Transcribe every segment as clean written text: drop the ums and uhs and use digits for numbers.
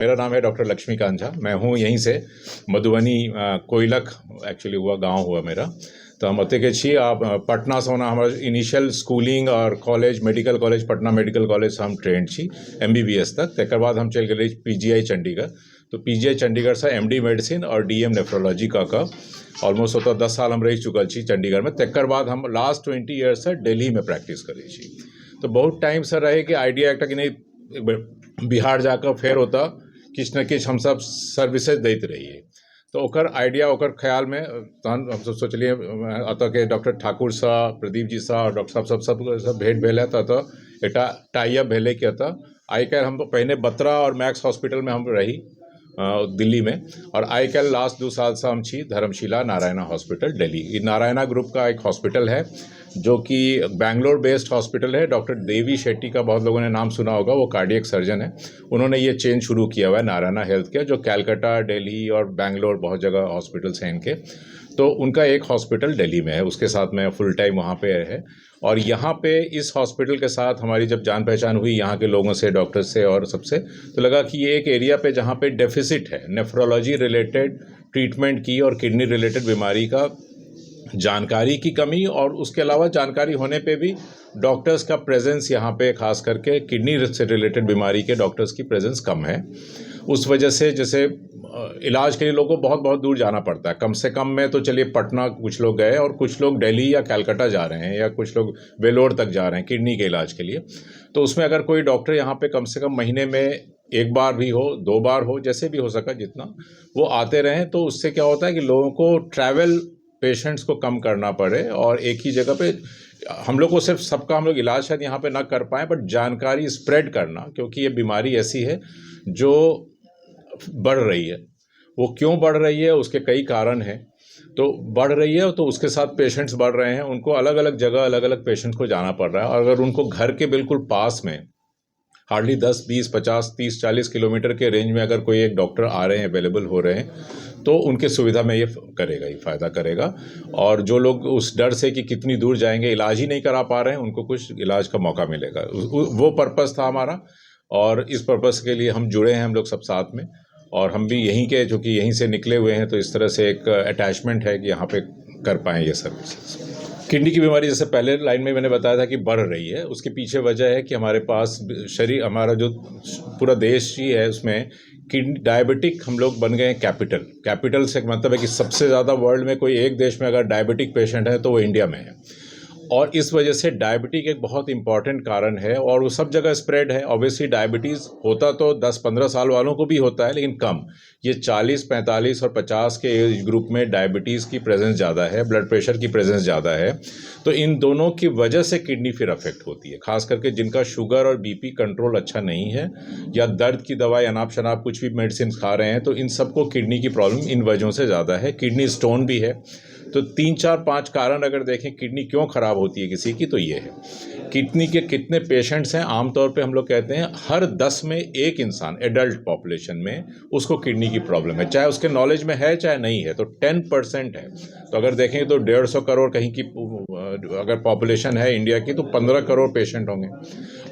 मेरा नाम है डॉक्टर लक्ष्मीकांत झा। मैं हूँ यहीं से मधुबनी कोयलख एक्चुअली हुआ गांव हुआ मेरा। तो हम अते के छी आप पटना से होना हमारा इनिशियल स्कूलिंग और college medical college Patna medical college से हम ट्रेंड छी MBBS तक। तकर बाद हम चल गए PGI चंडीगढ़। तो PGI चंडीगढ़ से MD मेडिसिन और DM नेफ्रोलॉजी का ऑलमोस्ट होता 10 साल हम रह चुकल छी चंडीगढ़ में। तकर बाद हम लास्ट 20 ईयर्स से दिल्ली में प्रैक्टिस करी छी। तो बहुत टाइम से रहे कि आइडिया एकटा कि नहीं बिहार जाकर फेर होता किछु न किछु हमसब सर्विसेज दैत रहिए। तो ओकर आइडिया ओकर ख्याल में तहन हमसब सोचलिए अतः के डॉक्टर ठाकुर सा प्रदीप जी सा और डॉक्टर साहब सब भेंट भेल तो अतः एक टाई अप भेले कि अतः आइ काल्हि हम पहले बत्रा और मैक्स हॉस्पिटल में हम रही दिल्ली में, और आइ काल्हि लास्ट 2 साल से हम छी धर्मशिला नारायणा हॉस्पिटल दिल्ली। ये नारायणा ग्रुप का एक हॉस्पिटल है जो कि बैंगलोर बेस्ड हॉस्पिटल है। डॉक्टर देवी शेट्टी का बहुत लोगों ने नाम सुना होगा, वो कार्डियक सर्जन है। उन्होंने ये चेन शुरू किया हुआ है नारायणा हेल्थ केयर, जो कैलकाटा दिल्ली और बैंगलोर बहुत जगह हॉस्पिटल्स हैं इनके। तो उनका एक हॉस्पिटल दिल्ली में है, उसके साथ में फुल टाइम वहाँ पे है। और यहाँ पे इस हॉस्पिटल के साथ हमारी जब जान पहचान हुई यहाँ के लोगों से, डॉक्टर से और सबसे, तो लगा कि ये एक एरिया पे जहाँ पे डेफिसिट है नेफ्रोलॉजी रिलेटेड ट्रीटमेंट की और किडनी रिलेटेड बीमारी का जानकारी की कमी, और उसके अलावा जानकारी होने पे भी डॉक्टर्स का प्रेजेंस यहाँ पे खास करके किडनी से रिलेटेड बीमारी के डॉक्टर्स की प्रेजेंस कम है। उस वजह से जैसे इलाज के लिए लोगों को बहुत बहुत दूर जाना पड़ता है। कम से कम में तो चलिए पटना कुछ लोग गए, और कुछ लोग दिल्ली या कलकत्ता जा रहे हैं, या कुछ लोग वेलोर तक जा रहे हैं किडनी के इलाज के लिए। तो उसमें अगर कोई डॉक्टर यहाँ पे कम से कम महीने में 1 बार भी हो, 2 बार हो, जैसे भी हो सका जितना वो आते रहें, तो उससे क्या होता है कि लोगों को ट्रैवल पेशेंट्स को कम करना पड़े और एक ही जगह पे हम लोग को सिर्फ सबका हम लोग इलाज शायद यहाँ पे ना कर पाएँ, बट जानकारी स्प्रेड करना, क्योंकि ये बीमारी ऐसी है जो बढ़ रही है। वो क्यों बढ़ रही है, उसके कई कारण हैं। तो बढ़ रही है तो उसके साथ पेशेंट्स बढ़ रहे हैं, उनको अलग अलग जगह अलग अलग पेशेंट्स को जाना पड़ रहा है। और अगर उनको घर के बिल्कुल पास में हार्डली 10, 20, 50, 30, 40 किलोमीटर के रेंज में अगर कोई एक डॉक्टर आ रहे हैं, अवेलेबल हो रहे हैं, तो उनके सुविधा में ये करेगा, ये फ़ायदा करेगा। और जो लोग उस डर से कि कितनी दूर जाएंगे, इलाज ही नहीं करा पा रहे हैं, उनको कुछ इलाज का मौका मिलेगा। वो पर्पज़ था हमारा, और इस पर्पज़ के लिए हम जुड़े हैं हम लोग सब साथ में। और हम भी यहीं के, जो कि यहीं से निकले हुए हैं, तो इस तरह से एक अटैचमेंट है कि यहाँ पे कर पाएँ ये सर्विसेज। किडनी की बीमारी जैसे पहले लाइन में मैंने बताया था कि बढ़ रही है, उसके पीछे वजह है कि हमारे पास शरीर, हमारा जो पूरा देश ही है उसमें किडनी डायबिटिक हम लोग बन गए हैं कैपिटल से मतलब है कि सबसे ज़्यादा वर्ल्ड में कोई एक देश में अगर डायबिटिक पेशेंट है तो वो इंडिया में है। और इस वजह से डायबिटिक एक बहुत इंपॉर्टेंट कारण है, और वो सब जगह स्प्रेड है। ऑब्वियसली डायबिटीज़ होता तो 10-15 साल वालों को भी होता है, लेकिन कम। ये 40, 45 और 50 के एज ग्रुप में डायबिटीज़ की प्रेजेंस ज़्यादा है, ब्लड प्रेशर की प्रेजेंस ज़्यादा है। तो इन दोनों की वजह से किडनी फिर अफेक्ट होती है, खास करके जिनका शुगर और BP कंट्रोल अच्छा नहीं है, या दर्द की दवाई अनाप शनाप कुछ भी मेडिसिन खा रहे हैं, तो इन सबको किडनी की प्रॉब्लम इन वजहों से ज़्यादा है। किडनी स्टोन भी है। तो 3, 4, 5 कारण अगर देखें किडनी क्यों ख़राब होती है किसी की, तो ये है। किडनी के कितने पेशेंट्स हैं, आमतौर पे हम लोग कहते हैं हर 10 में 1 इंसान एडल्ट पॉपुलेशन में उसको किडनी की प्रॉब्लम है, चाहे उसके नॉलेज में है चाहे नहीं है। तो 10% है। तो अगर देखें तो 150 करोड़ कहीं की अगर पॉपुलेशन है इंडिया की, तो 15 करोड़ पेशेंट होंगे,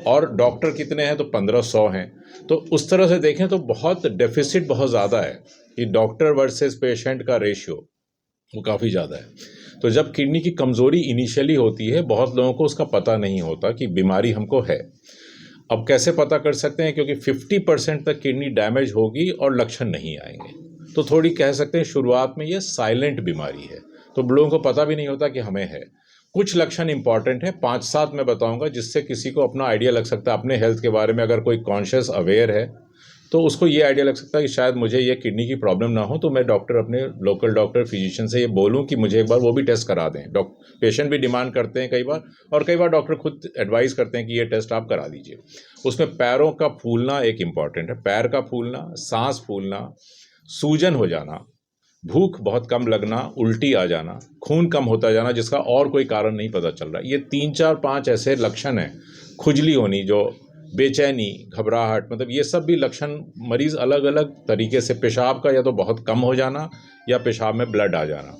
और डॉक्टर कितने हैं तो 1500 हैं। तो उस तरह से देखें तो बहुत डेफिसिट बहुत ज़्यादा है कि डॉक्टर वर्सेस पेशेंट का रेशियो वो काफ़ी ज़्यादा है। तो जब किडनी की कमज़ोरी इनिशियली होती है, बहुत लोगों को उसका पता नहीं होता कि बीमारी हमको है। अब कैसे पता कर सकते हैं, क्योंकि 50% तक किडनी डैमेज होगी और लक्षण नहीं आएंगे। तो थोड़ी कह सकते हैं शुरुआत में ये साइलेंट बीमारी है, तो लोगों को पता भी नहीं होता कि हमें है। कुछ लक्षण इंपॉर्टेंट है, 5-7 मैं बताऊंगा, जिससे किसी को अपना आइडिया लग सकता है अपने हेल्थ के बारे में। अगर कोई कॉन्शियस अवेयर है तो उसको ये आइडिया लग सकता है कि शायद मुझे ये किडनी की प्रॉब्लम ना हो, तो मैं डॉक्टर, अपने लोकल डॉक्टर फिजिशियन से ये बोलूं कि मुझे एक बार वो भी टेस्ट करा दें। पेशेंट भी डिमांड करते हैं कई बार, और कई बार डॉक्टर खुद एडवाइस करते हैं कि ये टेस्ट आप करा दीजिए। उसमें पैरों का फूलना एक इम्पॉर्टेंट है। पैर का फूलना, सांस फूलना, सूजन हो जाना, भूख बहुत कम लगना, उल्टी आ जाना, खून कम होता जाना जिसका और कोई कारण नहीं पता चल रहा। ये 3, 4, 5 ऐसे लक्षण हैं। खुजली होनी, जो बेचैनी, घबराहट, मतलब ये सब भी लक्षण मरीज़ अलग अलग तरीके से, पेशाब का या तो बहुत कम हो जाना या पेशाब में ब्लड आ जाना,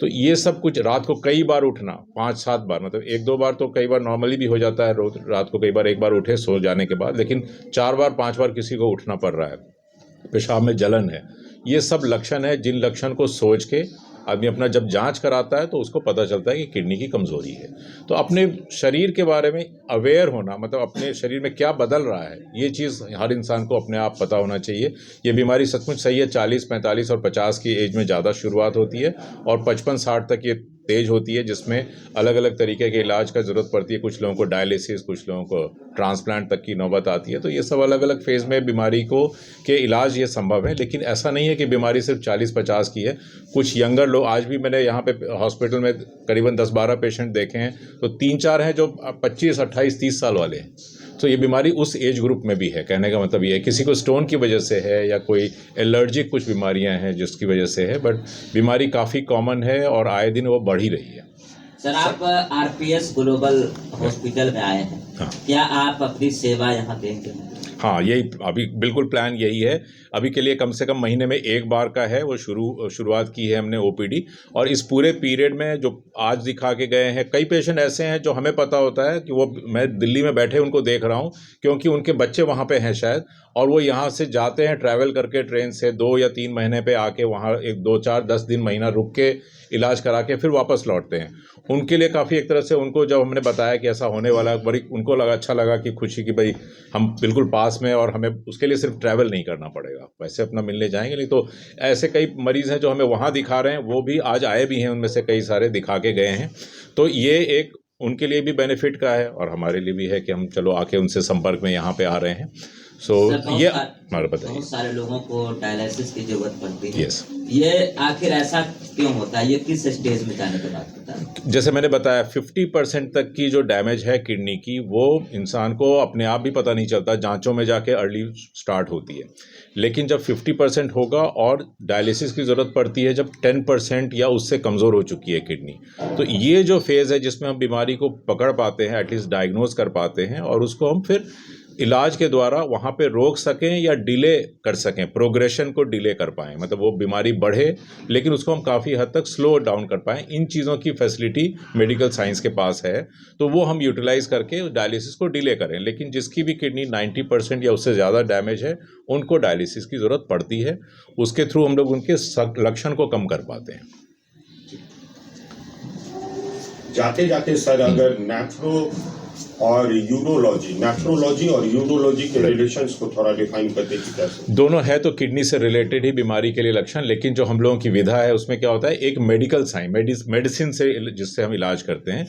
तो ये सब कुछ, रात को कई बार उठना, 5-7 बार, मतलब 1-2 बार तो कई बार नॉर्मली भी हो जाता है, रोज रात को कई बार 1 बार उठे सो जाने के बाद, लेकिन 4 बार 5 बार किसी को उठना पड़ रहा है। पेशाब में जलन है, ये सब लक्षण है जिन लक्षण को सोच के आदमी अपना जब जांच कराता है तो उसको पता चलता है कि किडनी की कमज़ोरी है। तो अपने शरीर के बारे में अवेयर होना, मतलब अपने शरीर में क्या बदल रहा है, ये चीज़ हर इंसान को अपने आप पता होना चाहिए। ये बीमारी सचमुच सही है, 40, 45 और 50 की एज में ज़्यादा शुरुआत होती है और 55-60 तक ये तेज होती है, जिसमें अलग अलग तरीके के इलाज का ज़रूरत पड़ती है। कुछ लोगों को डायलिसिस, कुछ लोगों को ट्रांसप्लांट तक की नौबत आती है। तो ये सब अलग अलग फेज़ में बीमारी को के इलाज ये संभव है, लेकिन ऐसा नहीं है कि बीमारी सिर्फ 40-50 की है। कुछ यंगर लोग, आज भी मैंने यहाँ पे हॉस्पिटल में करीबन 10-12 पेशेंट देखे हैं, तो 3-4 हैं जो 25, 28, 30 साल वाले हैं। तो ये बीमारी उस एज ग्रुप में भी है। कहने का मतलब ये है, किसी को स्टोन की वजह से है या कोई एलर्जिक कुछ बीमारियां हैं जिसकी वजह से है, बट बीमारी काफ़ी कॉमन है और आए दिन वो बढ़ ही रही है। सर, आप आरपीएस ग्लोबल हॉस्पिटल में आए हैं। हाँ। क्या आप अपनी सेवा यहाँ देंगे? हाँ, यही अभी बिल्कुल प्लान यही है। अभी के लिए कम से कम महीने में एक बार का है वो शुरुआत की है हमने ओपीडी, और इस पूरे पीरियड में जो आज दिखा के गए हैं, कई पेशेंट ऐसे हैं जो हमें पता होता है कि वो, मैं दिल्ली में बैठे उनको देख रहा हूँ क्योंकि उनके बच्चे वहाँ पे हैं शायद, और वो यहाँ से जाते हैं ट्रैवल करके ट्रेन से 2 या 3 महीने पे आके वहाँ 1, 2, 4, 10 दिन, महीना रुक के इलाज करा के फिर वापस लौटते हैं। उनके लिए काफ़ी एक तरह से, उनको जब हमने बताया कि ऐसा होने वाला है, बड़ी उनको अच्छा लगा कि खुशी कि भाई हम बिल्कुल पास में और हमें उसके लिए सिर्फ ट्रैवल नहीं करना पड़ेगा, वैसे अपना मिलने जाएंगे। नहीं तो ऐसे कई मरीज़ हैं जो हमें वहाँ दिखा रहे हैं, वो भी आज आए भी हैं, उनमें से कई सारे दिखा के गए हैं। तो ये एक उनके लिए भी बेनिफिट का है और हमारे लिए भी है कि हम चलो आके उनसे संपर्क में यहाँ पे आ रहे हैं। ये हमारा बताइए। बहुत सारे लोगों को डायलिसिस की जरूरत पड़ती है। यस। ये आखिर ऐसा क्यों होता है? ये किस स्टेज में जाने के बाद होता है? जैसे मैंने बताया, 50% तक की जो डैमेज है किडनी की, वो इंसान को अपने आप भी पता नहीं चलता, जांचों में जाके अर्ली स्टार्ट होती है। लेकिन जब 50% होगा और डायलिसिस की ज़रूरत पड़ती है जब 10% या उससे कमज़ोर हो चुकी है किडनी, तो ये जो फेज़ है जिसमें हम बीमारी को पकड़ पाते हैं, एटलीस्ट डायग्नोज कर पाते हैं, और उसको हम फिर इलाज के द्वारा वहाँ पे रोक सकें या डिले कर सकें, प्रोग्रेशन को डिले कर पाएँ, मतलब वो बीमारी बढ़े लेकिन उसको हम काफ़ी हद तक स्लो डाउन कर पाएँ। इन चीज़ों की फैसिलिटी मेडिकल साइंस के पास है, तो वो हम यूटिलाइज़ करके डायलिसिस को डिले करें। लेकिन जिसकी भी किडनी 90% या उससे ज़्यादा डैमेज है, उनको डायलिसिस की ज़रूरत पड़ती है। उसके थ्रू हम लोग उनके लक्षण को कम कर पाते हैं। जाते जाते सर, अगर नेफ्रोलॉजी और यूरोलॉजी के रिलेशंस को थोड़ा डिफाइन करते कि कैसे? दोनों है तो किडनी से रिलेटेड ही बीमारी के लिए लक्षण, लेकिन जो हम लोगों की विधा है उसमें क्या होता है, एक मेडिकल साइंस, मेडिसिन से जिससे हम इलाज करते हैं,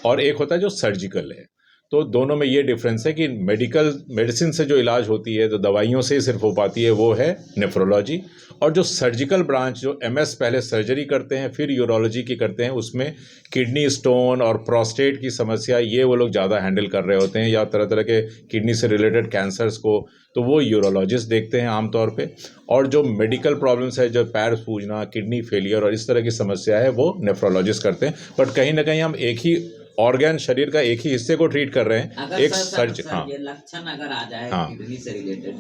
और एक होता है जो सर्जिकल है। तो दोनों में ये डिफरेंस है कि मेडिसिन से जो इलाज होती है, जो दवाइयों से ही सिर्फ हो पाती है, वो है नेफ्रोलॉजी, और जो सर्जिकल ब्रांच, जो एमएस पहले सर्जरी करते हैं फिर यूरोलॉजी की करते हैं, उसमें किडनी स्टोन और प्रोस्टेट की समस्या ये वो लोग ज़्यादा हैंडल कर रहे होते हैं, या तरह तरह के किडनी से रिलेटेड कैंसर्स को, तो वो यूरोलॉजिस्ट देखते हैं आमतौर पे। और जो मेडिकल प्रॉब्लम्स है, जो पैर सूजना, किडनी फेलियर और इस तरह की समस्या है, वो नेफ्रोलॉजिस्ट करते हैं। बट कहीं ना कहीं हम एक ही ऑर्गन, शरीर का एक ही हिस्से को ट्रीट कर रहे हैं। एक हाँ, ये लक्षण अगर आ जाए हाँ, किडनी से रिलेटेड,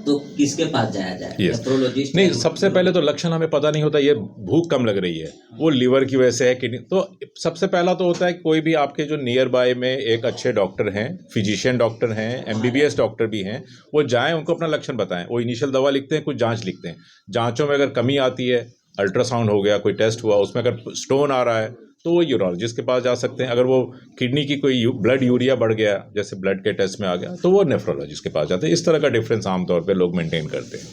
तो किसके पास जाया जाए? नेफ्रोलॉजिस्ट? नहीं, सबसे पहले तो लक्षण हमें पता नहीं होता, ये भूख कम लग रही है, वो लीवर की वजह से है, किडनी, तो सबसे पहला तो होता है कोई भी आपके जो नियर बाय में एक अच्छे डॉक्टर हैं, फिजिशियन डॉक्टर हैं, एमबीबीएस डॉक्टर भी हैं, वो जाएं, उनको अपना लक्षण बताएं। वो इनिशियल दवा लिखते हैं, कुछ जांच लिखते हैं। जांचों में अगर कमी आती है, अल्ट्रासाउंड हो गया, कोई टेस्ट हुआ, उसमें अगर स्टोन आ रहा है, तो वो यूरोलॉजिस्ट के पास जा सकते हैं। अगर वो किडनी की कोई ब्लड यूरिया बढ़ गया, जैसे ब्लड के टेस्ट में आ गया, तो वो नेफ्रोलॉजिस्ट के पास जाते हैं। इस तरह का डिफरेंस आमतौर पे लोग मेंटेन करते हैं।